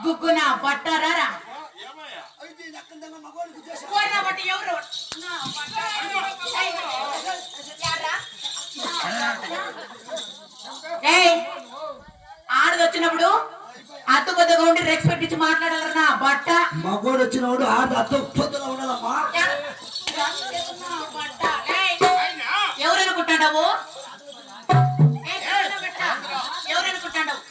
గుగ్గున పట్టారా ఎవరు ఆడది వచ్చినప్పుడు అత్త కొద్దిగా ఉండి రెస్పెక్ట్ ఇచ్చి మాట్లాడాలరా నా బట్ట. మగోడు వచ్చినప్పుడు ఆడ అత్త పొద్దున ఉండాలమ్మా. ఎవరనుకుంటాడావు ఎవరనుకుంటాడావు?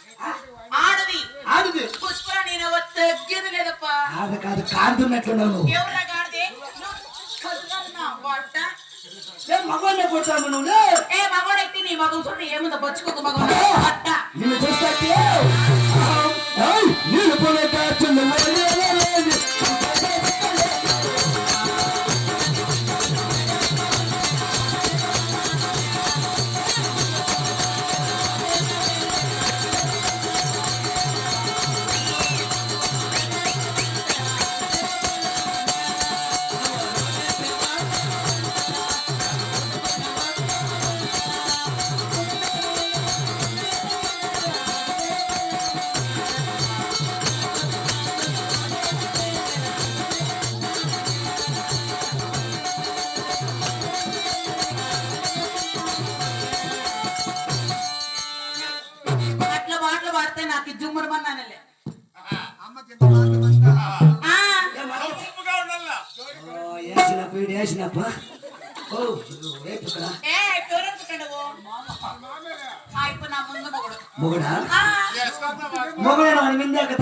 ఆడది ఆడది పుష్పరా నేను తగ్గేది లేదప్పా. ఆడ కాదు కాడుతున్నట్లున్నావు. ఎవరా కాడిది బట్ట మగవాడిని కొట్టాను నువ్వు. ఏ మగవాడైతే నీ మగం చూడండి ఏముందో బచ్చుకోక మగవాడు బట్ట. నిన్ను చూస్తే నేను అట్లా మాటలు పాడితే నాకు జుమ్ముడు మన్నానలే. వేసినప్ప ఇప్పుడు నా ముందు మొగుడు మొగడా మొగడా మిందాక